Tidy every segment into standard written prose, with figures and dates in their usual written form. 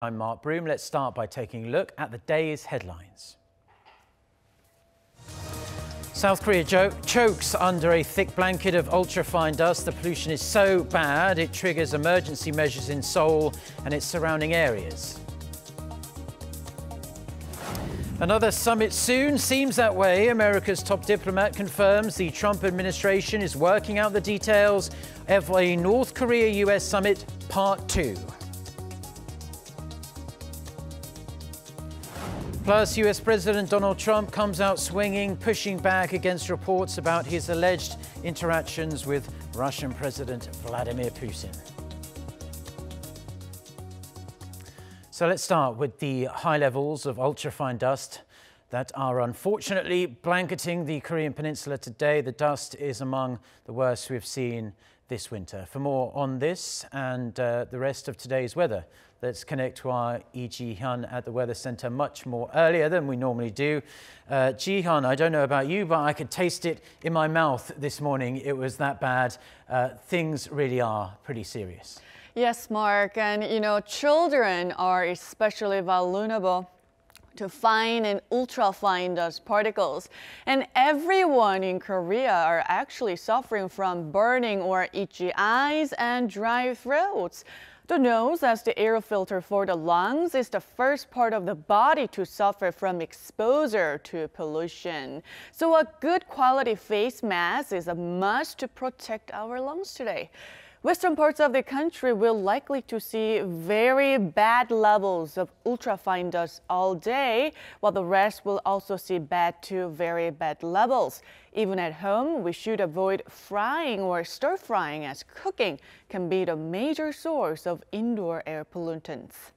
I'm Mark Broom. Let's start by taking a look at the day's headlines. South Korea chokes under a thick blanket of ultrafine dust. The pollution is so bad it triggers emergency measures in Seoul and its surrounding areas. Another summit soon. Seems that way. America's top diplomat confirms the Trump administration is working out the details of a North Korea-US summit Part 2. Plus, US President Donald Trump comes out swinging, pushing back against reports about his alleged interactions with Russian President Vladimir Putin. So let's start with the high levels of ultrafine dust that are unfortunately blanketing the Korean peninsula today. The dust is among the worst we've seen this winter. For more on this and the rest of today's weather, let's connect to our Ji-hyun at the Weather Centre much more earlier than we normally do. Ji-hyun, I don't know about you, but I could taste it in my mouth this morning. It was that bad. Things really are pretty serious. Yes, Mark, and children are especially vulnerable to fine and ultrafine dust particles. And everyone in Korea are actually suffering from burning or itchy eyes and dry throats. The nose, as the air filter for the lungs, is the first part of the body to suffer from exposure to pollution. So a good quality face mask is a must to protect our lungs today. Western parts of the country will likely to see very bad levels of ultrafine dust all day, while the rest will also see bad to very bad levels. Even at home, we should avoid frying or stir-frying, as cooking can be the major source of indoor air pollutants.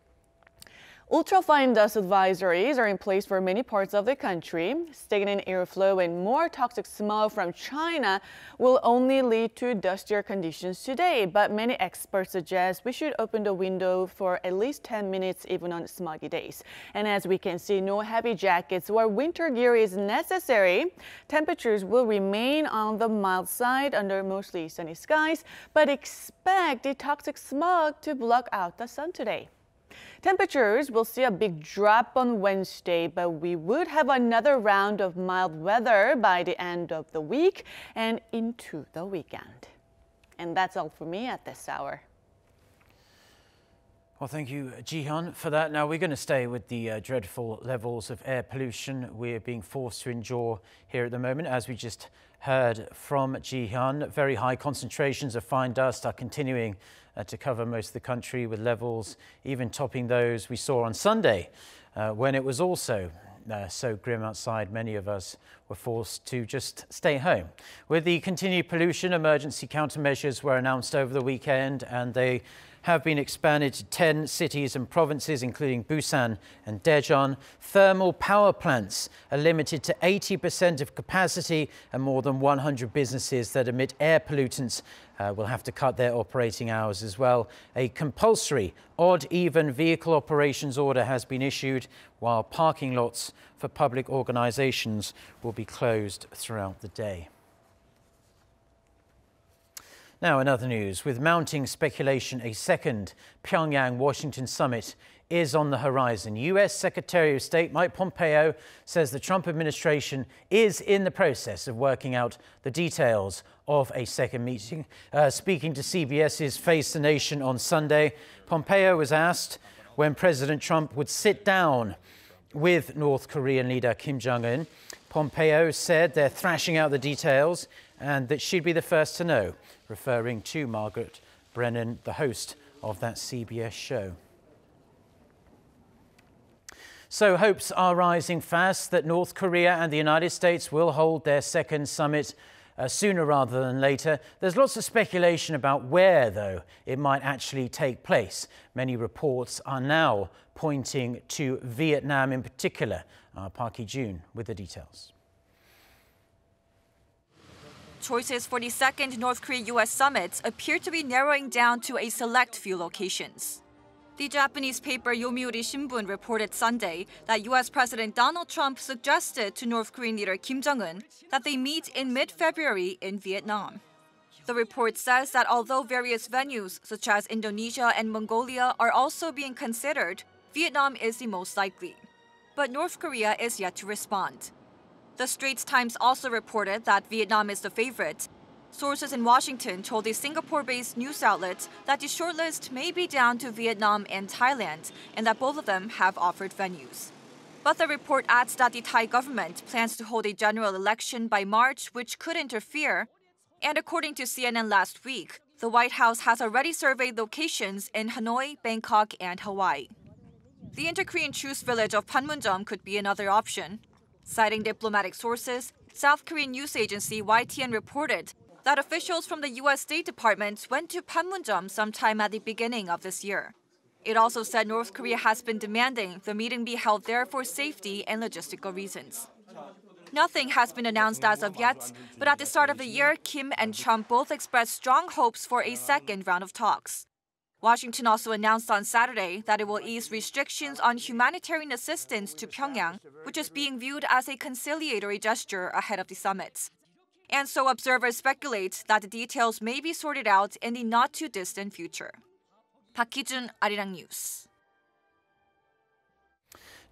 Ultrafine dust advisories are in place for many parts of the country. Stagnant airflow and more toxic smog from China will only lead to dustier conditions today, but many experts suggest we should open the window for at least 10 minutes even on smoggy days. And as we can see, no heavy jackets or winter gear is necessary. Temperatures will remain on the mild side under mostly sunny skies, but expect the toxic smog to block out the sun today. Temperatures will see a big drop on Wednesday, but we would have another round of mild weather by the end of the week and into the weekend. And that's all for me at this hour. Well, thank you, Ji-hyun, for that. Now, we're going to stay with the dreadful levels of air pollution we're being forced to endure here at the moment. As we just heard from Ji-hyun, very high concentrations of fine dust are continuing to cover most of the country, with levels even topping those we saw on Sunday, when it was also so grim outside. Many of us were forced to just stay home. With the continued pollution, emergency countermeasures were announced over the weekend, and they have been expanded to 10 cities and provinces, including Busan and Daejeon. Thermal power plants are limited to 80% of capacity, and more than 100 businesses that emit air pollutants will have to cut their operating hours as well. A compulsory odd-even vehicle operations order has been issued, while parking lots for public organizations will be closed throughout the day. Now, in other news, with mounting speculation, a second Pyongyang-Washington summit is on the horizon. U.S. Secretary of State Mike Pompeo says the Trump administration is in the process of working out the details of a second meeting. Speaking to CBS's Face the Nation on Sunday, Pompeo was asked when President Trump would sit down with North Korean leader Kim Jong-un. Pompeo said they're thrashing out the details and that she'd be the first to know, referring to Margaret Brennan, the host of that CBS show. So hopes are rising fast that North Korea and the United States will hold their second summit sooner rather than later. There's lots of speculation about where, though, it might actually take place. Many reports are now pointing to Vietnam in particular. Park Hee-jun with the details. Choices for the second North Korea-US summit appear to be narrowing down to a select few locations. The Japanese paper Yomiuri Shimbun reported Sunday that U.S. President Donald Trump suggested to North Korean leader Kim Jong-un that they meet in mid-February in Vietnam. The report says that although various venues, such as Indonesia and Mongolia, are also being considered, Vietnam is the most likely. But North Korea is yet to respond. The Straits Times also reported that Vietnam is the favorite. Sources in Washington told a Singapore-based news outlet that the shortlist may be down to Vietnam and Thailand, and that both of them have offered venues. But the report adds that the Thai government plans to hold a general election by March, which could interfere. And according to CNN last week, the White House has already surveyed locations in Hanoi, Bangkok, and Hawaii. The inter-Korean truce village of Panmunjom could be another option. Citing diplomatic sources, South Korean news agency YTN reported that officials from the U.S. State Department went to Panmunjom sometime at the beginning of this year. It also said North Korea has been demanding the meeting be held there for safety and logistical reasons. Nothing has been announced as of yet, but at the start of the year, Kim and Trump both expressed strong hopes for a second round of talks. Washington also announced on Saturday that it will ease restrictions on humanitarian assistance to Pyongyang, which is being viewed as a conciliatory gesture ahead of the summit. And so observers speculate that the details may be sorted out in the not-too-distant future. Park Ki-jun, Arirang News.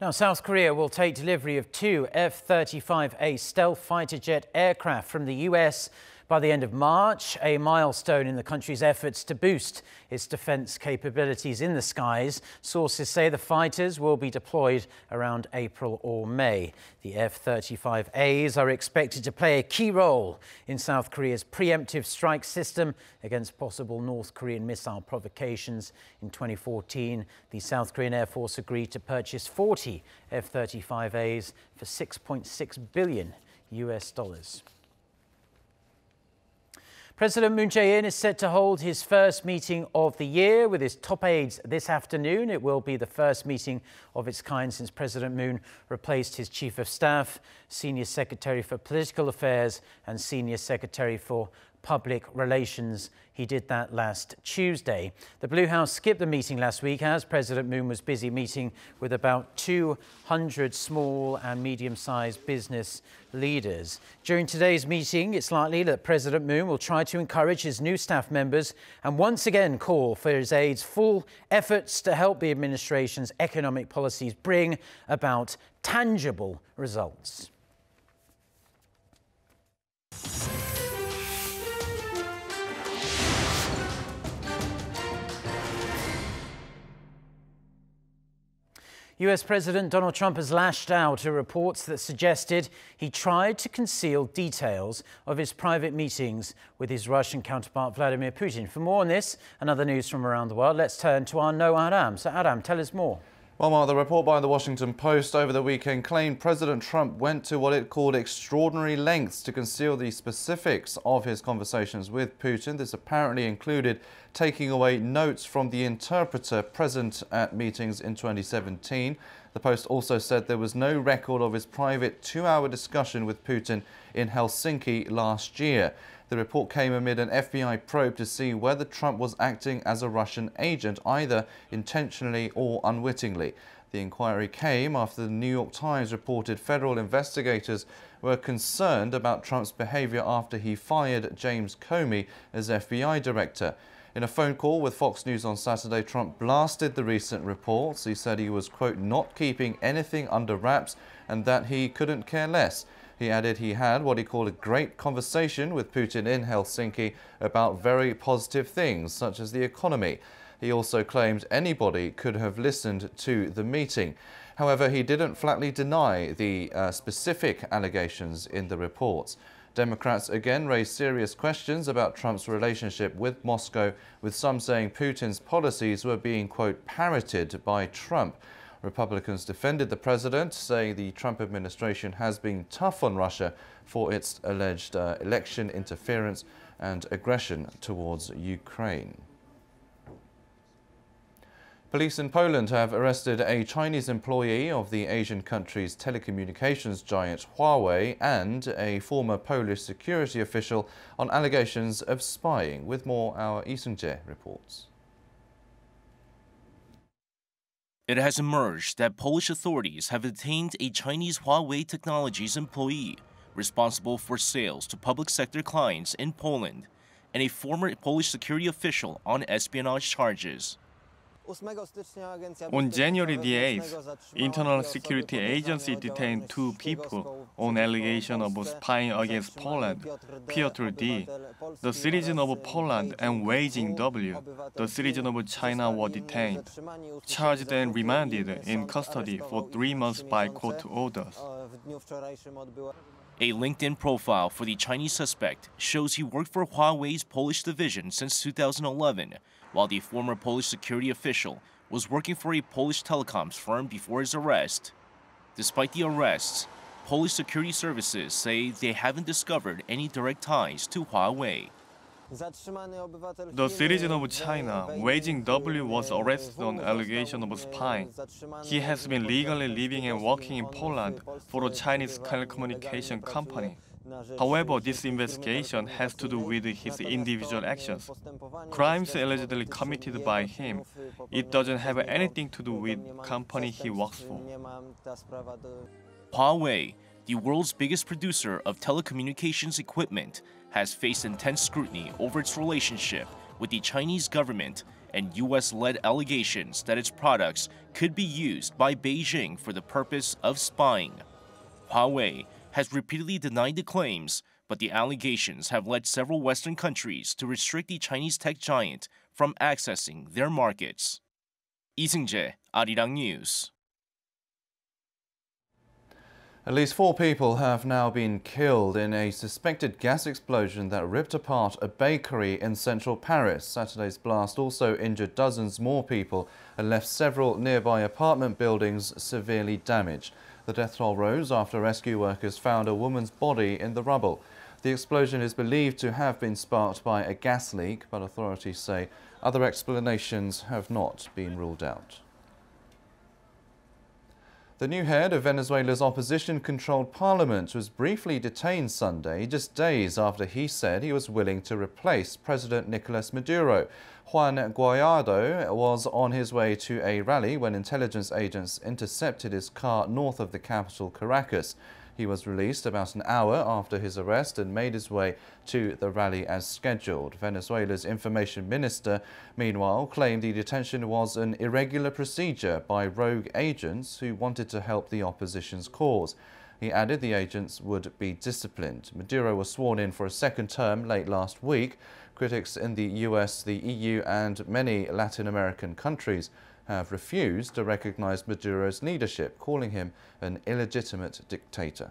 Now, South Korea will take delivery of 2 F-35A stealth fighter jet aircraft from the U.S. by the end of March, a milestone in the country's efforts to boost its defense capabilities in the skies. Sources say the fighters will be deployed around April or May. The F-35As are expected to play a key role in South Korea's preemptive strike system against possible North Korean missile provocations. In 2014, the South Korean Air Force agreed to purchase 40 F-35As for $6.6 billion. President Moon Jae-in is set to hold his first meeting of the year with his top aides this afternoon. It will be the first meeting of its kind since President Moon replaced his Chief of Staff, Senior Secretary for Political Affairs and Senior Secretary for Public Relations. He did that last Tuesday. The Blue House skipped the meeting last week as President Moon was busy meeting with about 200 small and medium-sized business leaders. During today's meeting, it's likely that President Moon will try to encourage his new staff members and once again call for his aides' full efforts to help the administration's economic policies bring about tangible results. US President Donald Trump has lashed out at reports that suggested he tried to conceal details of his private meetings with his Russian counterpart Vladimir Putin. For more on this and other news from around the world, let's turn to our No Aram. So Aram, tell us more. Well, Mark, the report by the Washington Post over the weekend claimed President Trump went to what it called extraordinary lengths to conceal the specifics of his conversations with Putin. This apparently included taking away notes from the interpreter present at meetings in 2017. The Post also said there was no record of his private 2-hour discussion with Putin in Helsinki last year. The report came amid an FBI probe to see whether Trump was acting as a Russian agent, either intentionally or unwittingly. The inquiry came after the New York Times reported federal investigators were concerned about Trump's behavior after he fired James Comey as FBI director. In a phone call with Fox News on Saturday, Trump blasted the recent reports. He said he was, quote, not keeping anything under wraps and that he couldn't care less. He added he had what he called a great conversation with Putin in Helsinki about very positive things, such as the economy. He also claimed anybody could have listened to the meeting. However, he didn't flatly deny the specific allegations in the reports. Democrats again raised serious questions about Trump's relationship with Moscow, with some saying Putin's policies were being, quote, parroted by Trump. Republicans defended the president, saying the Trump administration has been tough on Russia for its alleged election interference and aggression towards Ukraine. Police in Poland have arrested a Chinese employee of the Asian country's telecommunications giant Huawei and a former Polish security official on allegations of spying. With more, our Lee Seung-jae reports. It has emerged that Polish authorities have detained a Chinese Huawei Technologies employee responsible for sales to public sector clients in Poland and a former Polish security official on espionage charges. On January the 8th, Internal Security Agency detained 2 people on allegation of spying against Poland, Piotr D., the citizen of Poland, and Wei Jing-W., the citizen of China, were detained, charged and remanded in custody for 3 months by court orders. A LinkedIn profile for the Chinese suspect shows he worked for Huawei's Polish division since 2011, while the former Polish security official was working for a Polish telecoms firm before his arrest. Despite the arrests, Polish security services say they haven't discovered any direct ties to Huawei. The citizen of China, Wei Jing-W, was arrested on allegation of spying. He has been legally living and working in Poland for a Chinese telecommunication company. However, this investigation has to do with his individual actions. Crimes allegedly committed by him, it doesn't have anything to do with the company he works for. Huawei, the world's biggest producer of telecommunications equipment, has faced intense scrutiny over its relationship with the Chinese government and US-led allegations that its products could be used by Beijing for the purpose of spying. Huawei has repeatedly denied the claims, but the allegations have led several Western countries to restrict the Chinese tech giant from accessing their markets. Lee Seung-jae, Arirang News. At least 4 people have now been killed in a suspected gas explosion that ripped apart a bakery in central Paris. Saturday's blast also injured dozens more people and left several nearby apartment buildings severely damaged. The death toll rose after rescue workers found a woman's body in the rubble. The explosion is believed to have been sparked by a gas leak, but authorities say other explanations have not been ruled out. The new head of Venezuela's opposition-controlled parliament was briefly detained Sunday, just days after he said he was willing to replace President Nicolas Maduro. Juan Guaido was on his way to a rally when intelligence agents intercepted his car north of the capital, Caracas. He was released about an hour after his arrest and made his way to the rally as scheduled. Venezuela's information minister, meanwhile, claimed the detention was an irregular procedure by rogue agents who wanted to help the opposition's cause. He added the agents would be disciplined. Maduro was sworn in for a second term late last week. Critics in the US, the EU and many Latin American countries have refused to recognize Maduro's leadership, calling him an illegitimate dictator.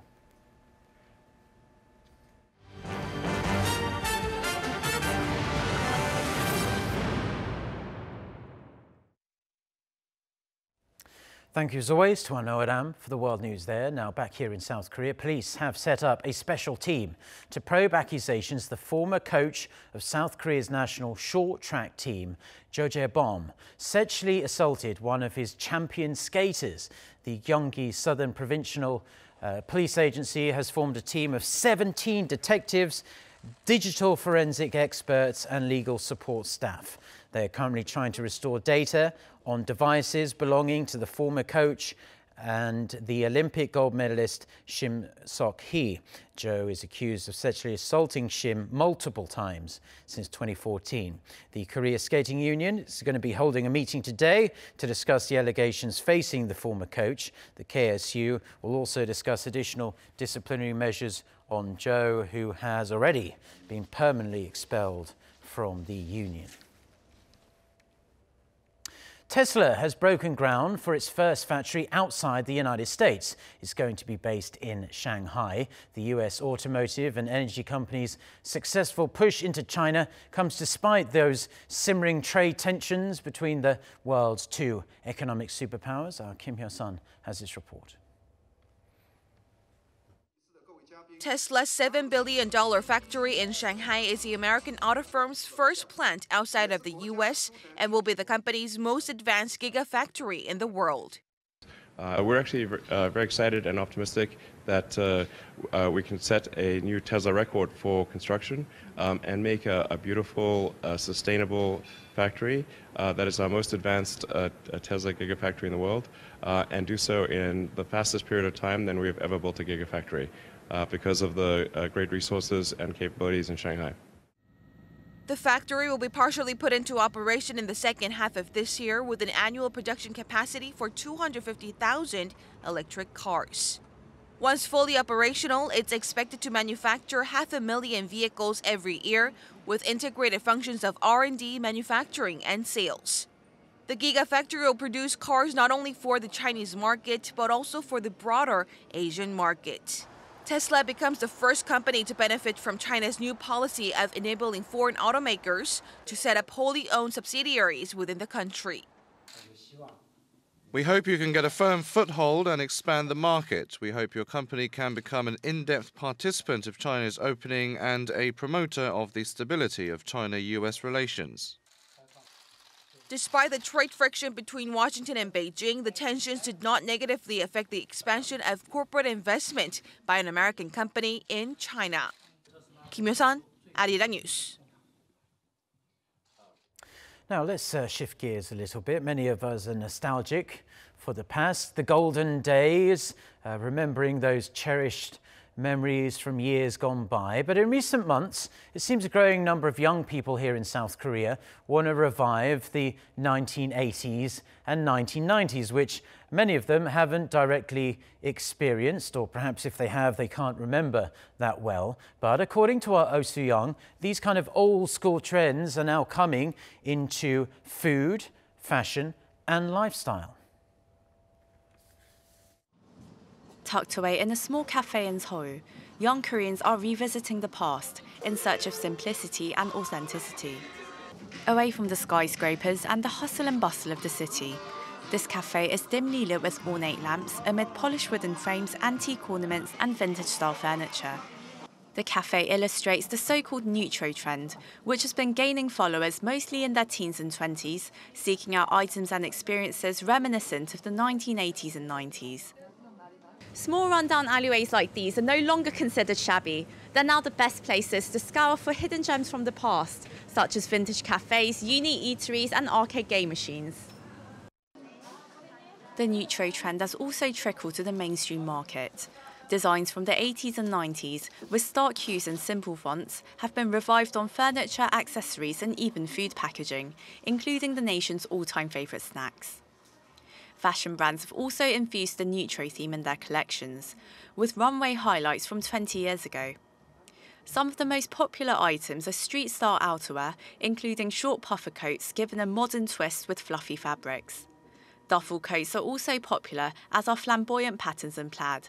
Thank you as always to Arirang for the world news there. Now back here in South Korea, police have set up a special team to probe accusations the former coach of South Korea's national short track team, Cho Jae-beom, sexually assaulted one of his champion skaters. The Gyeonggi Southern Provincial Police Agency has formed a team of 17 detectives, digital forensic experts and legal support staff. They're currently trying to restore data on devices belonging to the former coach and the Olympic gold medalist Shim Sok-hee. Joe is accused of sexually assaulting Shim multiple times since 2014. The Korea Skating Union is going to be holding a meeting today to discuss the allegations facing the former coach. The KSU will also discuss additional disciplinary measures on Joe, who has already been permanently expelled from the union. Tesla has broken ground for its first factory outside the United States. It's going to be based in Shanghai. The US automotive and energy company's successful push into China comes despite those simmering trade tensions between the world's 2 economic superpowers. Our Kim Hyo-sun has this report. Tesla's $7 billion factory in Shanghai is the American auto firm's first plant outside of the U.S. and will be the company's most advanced gigafactory in the world. We're actually very excited and optimistic that we can set a new Tesla record for construction and make a beautiful, sustainable factory that is our most advanced Tesla gigafactory in the world, and do so in the fastest period of time than we have ever built a gigafactory because of the great resources and capabilities in Shanghai. The factory will be partially put into operation in the second half of this year with an annual production capacity for 250,000 electric cars. Once fully operational, it's expected to manufacture 500,000 vehicles every year with integrated functions of R&D, manufacturing, and sales. The Gigafactory will produce cars not only for the Chinese market, but also for the broader Asian market. Tesla becomes the first company to benefit from China's new policy of enabling foreign automakers to set up wholly owned subsidiaries within the country. We hope you can get a firm foothold and expand the market. We hope your company can become an in-depth participant of China's opening and a promoter of the stability of China-US relations. Despite the trade friction between Washington and Beijing, the tensions did not negatively affect the expansion of corporate investment by an American company in China. Kim Yo-sun, Arirang News. Now let's shift gears a little bit. Many of us are nostalgic for the past, the golden days, remembering those cherished memories from years gone by. But in recent months, it seems a growing number of young people here in South Korea want to revive the 1980s and 1990s, which many of them haven't directly experienced, or perhaps if they have, they can't remember that well. But according to our Oh Soo-young, these kind of old school trends are now coming into food, fashion, and lifestyle. Tucked away in a small cafe in Seoul, young Koreans are revisiting the past in search of simplicity and authenticity. Away from the skyscrapers and the hustle and bustle of the city, this cafe is dimly lit with ornate lamps amid polished wooden frames, antique ornaments and vintage-style furniture. The cafe illustrates the so-called neutro trend, which has been gaining followers mostly in their teens and 20s, seeking out items and experiences reminiscent of the 1980s and 90s. Small rundown alleyways like these are no longer considered shabby. They're now the best places to scour for hidden gems from the past, such as vintage cafes, unique eateries and arcade game machines. The neutro trend has also trickled to the mainstream market. Designs from the 80s and 90s, with stark hues and simple fonts, have been revived on furniture, accessories and even food packaging, including the nation's all-time favourite snacks. Fashion brands have also infused the neutro theme in their collections, with runway highlights from 20 years ago. Some of the most popular items are street-style outerwear, including short puffer coats given a modern twist with fluffy fabrics. Duffel coats are also popular, as are flamboyant patterns and plaid.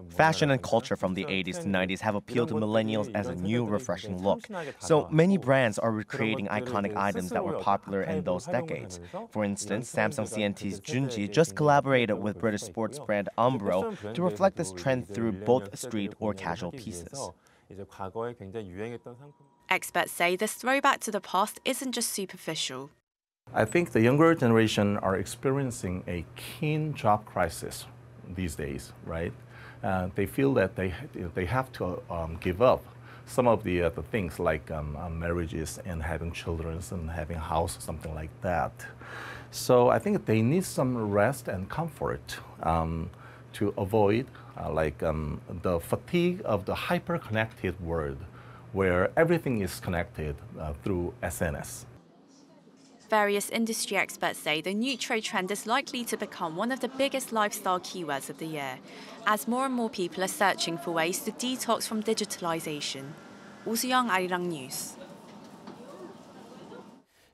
Fashion and culture from the 80s to 90s have appealed to millennials as a new, refreshing look. So many brands are recreating iconic items that were popular in those decades. For instance, Samsung C&T's Junji just collaborated with British sports brand Umbro to reflect this trend through both street or casual pieces. Experts say this throwback to the past isn't just superficial. I think the younger generation are experiencing a keen job crisis these days, right? They feel that they have to give up some of the things like marriages and having children and having a house, something like that. So I think they need some rest and comfort to avoid the fatigue of the hyper-connected world where everything is connected through SNS. Various industry experts say the neutro trend is likely to become one of the biggest lifestyle keywords of the year, as more and more people are searching for ways to detox from digitalization. Oh Soo-young, Arirang News.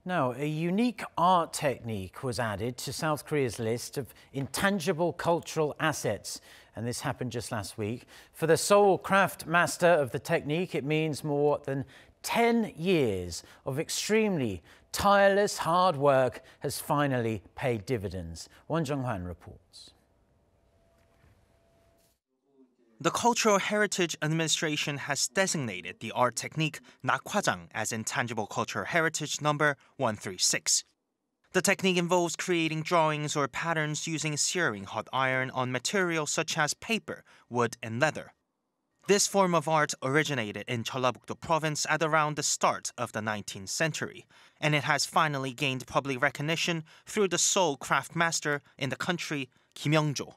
Now, a unique art technique was added to South Korea's list of intangible cultural assets, and this happened just last week. For the sole craft master of the technique, it means more than 10 years of extremely tireless hard work has finally paid dividends. Won Jung-hwan reports. The Cultural Heritage Administration has designated the art technique nakhwajang as Intangible Cultural Heritage number 136. The technique involves creating drawings or patterns using searing hot iron on materials such as paper, wood, and leather. This form of art originated in Jeollabuk-do province at around the start of the 19th century, and it has finally gained public recognition through the sole craft master in the country, Kim Young-jo.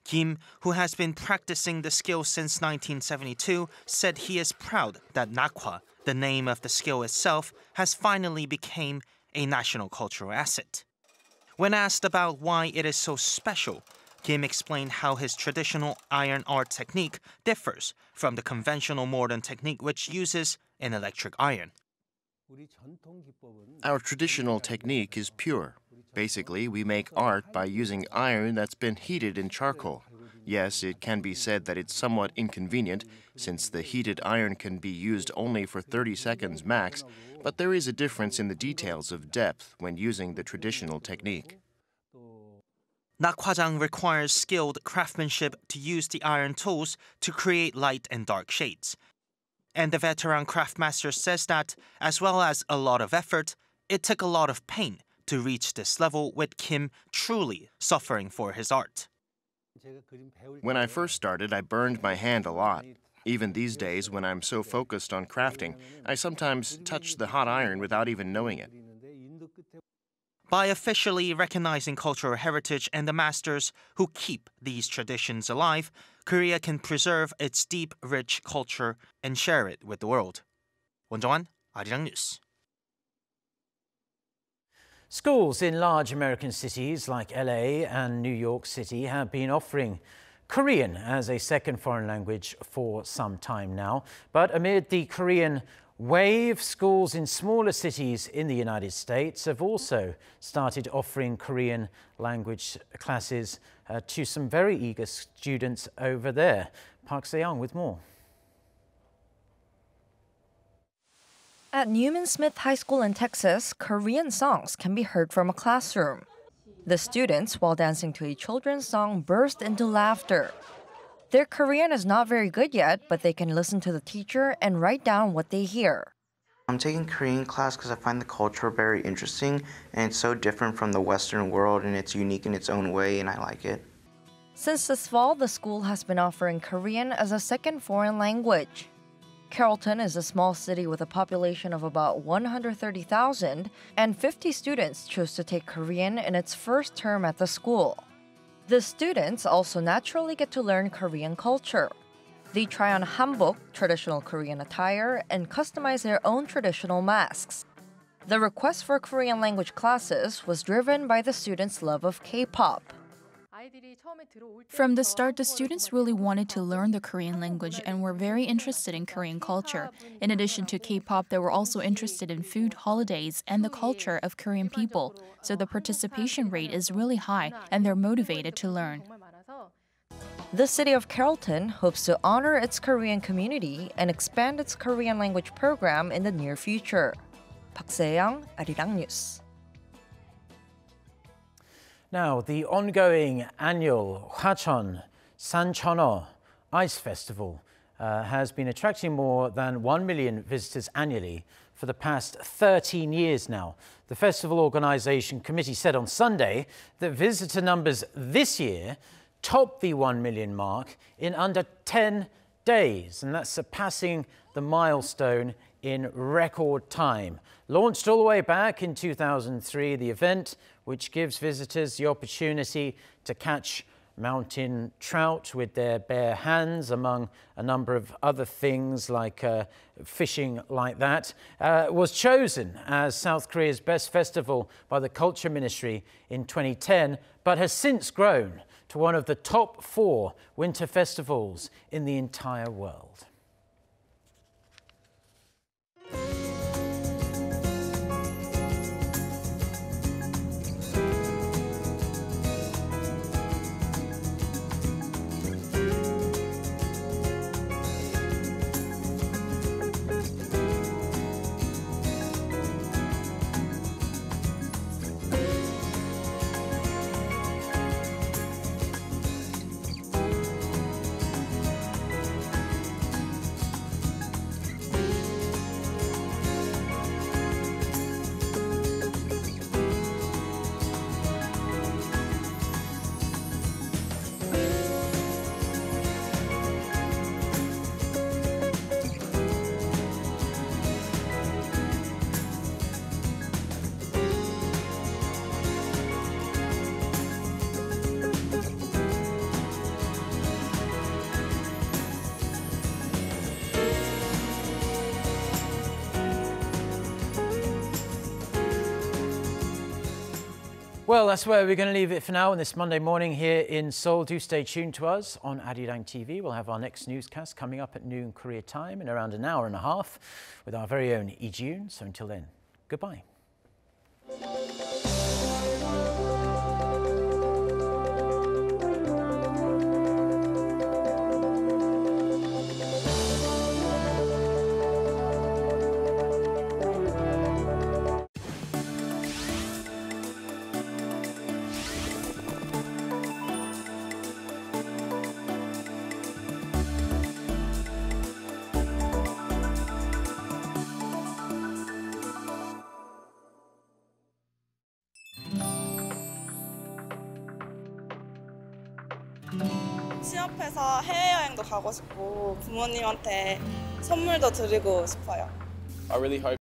Kim, who has been practicing the skill since 1972, said he is proud that nakwa, the name of the skill itself, has finally become a national cultural asset. When asked about why it is so special, Kim explained how his traditional iron art technique differs from the conventional modern technique which uses an electric iron. Our traditional technique is pure. Basically, we make art by using iron that's been heated in charcoal. Yes, it can be said that it's somewhat inconvenient, since the heated iron can be used only for 30 seconds max, but there is a difference in the details of depth when using the traditional technique. Nakwajang requires skilled craftsmanship to use the iron tools to create light and dark shades. And the veteran craftmaster says that, as well as a lot of effort, it took a lot of pain to reach this level, with Kim truly suffering for his art. When I first started, I burned my hand a lot. Even these days, when I'm so focused on crafting, I sometimes touch the hot iron without even knowing it. By officially recognizing cultural heritage and the masters who keep these traditions alive, Korea can preserve its deep, rich culture and share it with the world. 원정환, 아리랑 뉴스. Schools in large American cities like LA and New York City have been offering Korean as a second foreign language for some time now. But amid the Korean wave, schools in smaller cities in the United States have also started offering Korean language classes to some very eager students over there. Park Se-young with more. At Newman Smith High School in Texas, Korean songs can be heard from a classroom. The students, while dancing to a children's song, burst into laughter. Their Korean is not very good yet, but they can listen to the teacher and write down what they hear. I'm taking Korean class because I find the culture very interesting, and it's so different from the Western world, and it's unique in its own way, and I like it. Since this fall, the school has been offering Korean as a second foreign language. Carrollton is a small city with a population of about 130,000, and 50 students chose to take Korean in its first term at the school. The students also naturally get to learn Korean culture. They try on hanbok, traditional Korean attire, and customize their own traditional masks. The request for Korean language classes was driven by the students' love of K-pop. From the start, the students really wanted to learn the Korean language and were very interested in Korean culture. In addition to K-pop, they were also interested in food, holidays, and the culture of Korean people. So the participation rate is really high, and they're motivated to learn. The city of Carrollton hopes to honor its Korean community and expand its Korean language program in the near future. Park Se-young, Arirang News. Now, the ongoing annual Hassansanno Ice Festival has been attracting more than 1 million visitors annually for the past 13 years now. The festival organization committee said on Sunday that visitor numbers this year topped the 1 million mark in under 10 days, and that's surpassing the milestone in record time. Launched all the way back in 2003, the event, which gives visitors the opportunity to catch mountain trout with their bare hands, among a number of other things like fishing like that, was chosen as South Korea's best festival by the Culture Ministry in 2010, but has since grown to one of the top 4 winter festivals in the entire world. Well, that's where we're going to leave it for now on this Monday morning here in Seoul. Do stay tuned to us on Arirang TV. We'll have our next newscast coming up at noon Korea time in around an hour and a half with our very own Jaein. So until then, goodbye. 취업해서 해외여행도 가고 싶고 부모님한테 선물도 드리고 싶어요. I really hope